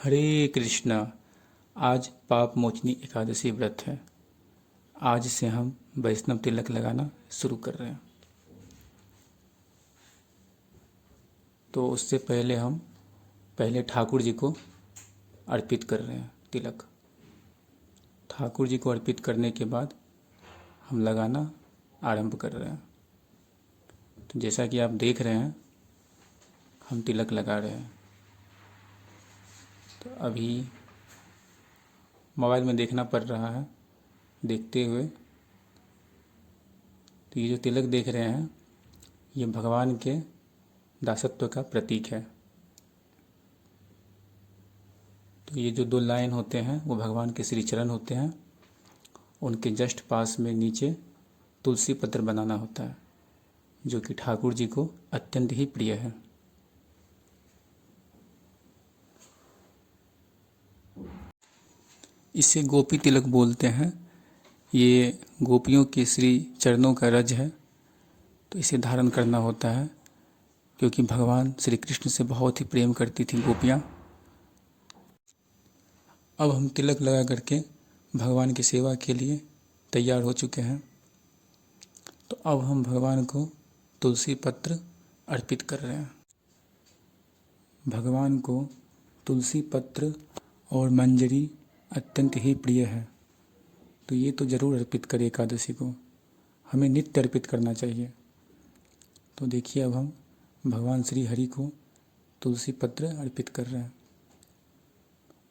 हरे कृष्णा। आज पाप मोचनी एकादशी व्रत है। आज से हम वैष्णव तिलक लगाना शुरू कर रहे हैं। तो उससे पहले हम ठाकुर जी को अर्पित कर रहे हैं तिलक। ठाकुर जी को अर्पित करने के बाद हम लगाना आरंभ कर रहे हैं। तो जैसा कि आप देख रहे हैं हम तिलक लगा रहे हैं। तो अभी मोबाइल में देखना पड़ रहा है, देखते हुए। तो ये जो तिलक देख रहे हैं ये भगवान के दासत्व का प्रतीक है। तो ये जो 2 लाइन होते हैं वो भगवान के श्री चरण होते हैं। उनके जस्ट पास में नीचे तुलसी पत्र बनाना होता है, जो कि ठाकुर जी को अत्यंत ही प्रिय है। इसे गोपी तिलक बोलते हैं। ये गोपियों के श्री चरणों का रज है। तो इसे धारण करना होता है क्योंकि भगवान श्री कृष्ण से बहुत ही प्रेम करती थी गोपियाँ। अब हम तिलक लगा करके भगवान की सेवा के लिए तैयार हो चुके हैं। तो अब हम भगवान को तुलसी पत्र अर्पित कर रहे हैं। भगवान को तुलसी पत्र और मंजरी अत्यंत ही प्रिय है। तो ये तो ज़रूर अर्पित करें एकादशी को। हमें नित्य अर्पित करना चाहिए। तो देखिए अब हम भगवान श्री हरि को तुलसी पत्र अर्पित कर रहे हैं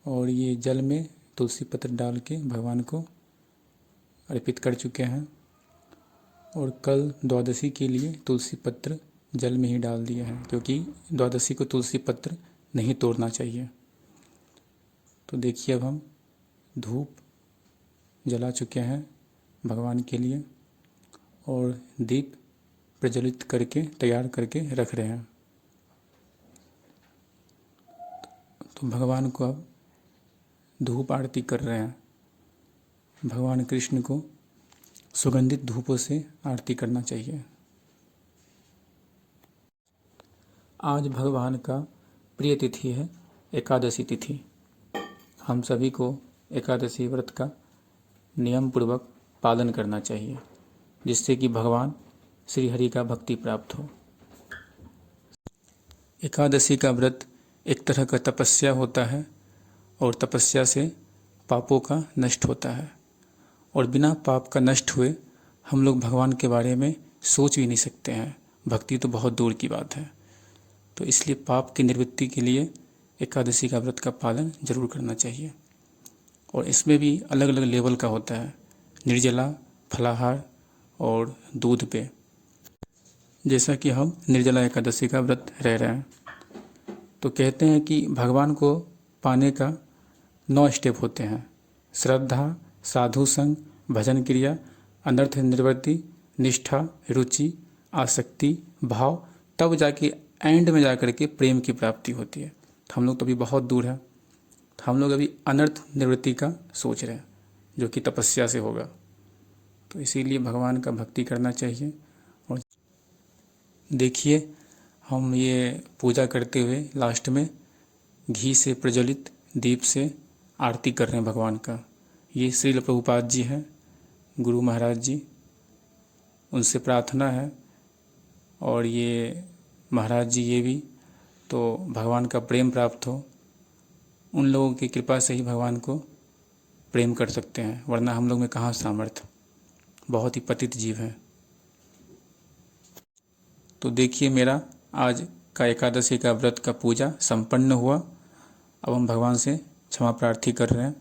और ये जल में तुलसी पत्र डाल के भगवान को अर्पित कर चुके हैं। और कल द्वादशी के लिए तुलसी पत्र जल में ही डाल दिए हैं, क्योंकि द्वादशी को तुलसी पत्र नहीं तोड़ना चाहिए। तो देखिए अब हम धूप जला चुके हैं भगवान के लिए और दीप प्रज्वलित करके तैयार करके रख रहे हैं। तो भगवान को अब धूप आरती कर रहे हैं। भगवान कृष्ण को सुगंधित धूपों से आरती करना चाहिए। आज भगवान का प्रिय तिथि है एकादशी तिथि। हम सभी को एकादशी व्रत का नियम पूर्वक पालन करना चाहिए, जिससे कि भगवान श्री हरि का भक्ति प्राप्त हो। एकादशी का व्रत एक तरह का तपस्या होता है और तपस्या से पापों का नष्ट होता है। और बिना पाप का नष्ट हुए हम लोग भगवान के बारे में सोच भी नहीं सकते हैं। भक्ति तो बहुत दूर की बात है। तो इसलिए पाप की निवृत्ति के लिए एकादशी का व्रत का पालन जरूर करना चाहिए। और इसमें भी अलग अलग लेवल का होता है, निर्जला, फलाहार और दूध पे। जैसा कि हम निर्जला एकादशी का व्रत रह रहे हैं, तो कहते हैं कि भगवान को पाने का 9 स्टेप होते हैं: श्रद्धा, साधु संग, भजन क्रिया, अनर्थ निवृत्ति, निष्ठा, रुचि, आसक्ति, भाव, तब जाके एंड में जाकर के प्रेम की प्राप्ति होती है। तो हम लोग तो अभी बहुत दूर है। तो हम लोग अभी अनर्थ निवृत्ति का सोच रहे हैं, जो कि तपस्या से होगा। तो इसीलिए भगवान का भक्ति करना चाहिए। और देखिए हम ये पूजा करते हुए लास्ट में घी से प्रज्वलित दीप से आरती कर रहे हैं भगवान का। ये श्रील प्रभुपाद जी हैं, गुरु महाराज जी। उनसे प्रार्थना है और ये महाराज जी ये भी तो भगवान का प्रेम प्राप्त हो। उन लोगों की कृपा से ही भगवान को प्रेम कर सकते हैं, वरना हम लोग में कहाँ सामर्थ्य। बहुत ही पतित जीव हैं। तो देखिए मेरा आज का एकादशी का व्रत का पूजा संपन्न हुआ। अब हम भगवान से क्षमा प्रार्थी कर रहे हैं।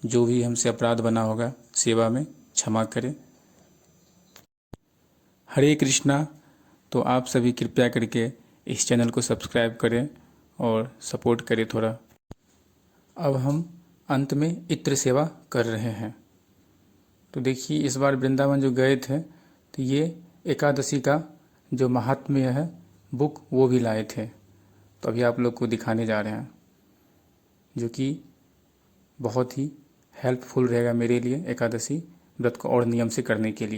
जो भी हमसे अपराध बना होगा सेवा में क्षमा करें। हरे कृष्णा। तो आप सभी कृपया करके इस चैनल को सब्सक्राइब करें और सपोर्ट करें थोड़ा। अब हम अंत में इत्र सेवा कर रहे हैं। तो देखिए इस बार वृंदावन जो गए थे तो ये एकादशी का जो महात्म्य है बुक वो भी लाए थे। तो अभी आप लोग को दिखाने जा रहे हैं, जो कि बहुत ही हेल्पफुल रहेगा मेरे लिए एकादशी व्रत को और नियम से करने के लिए।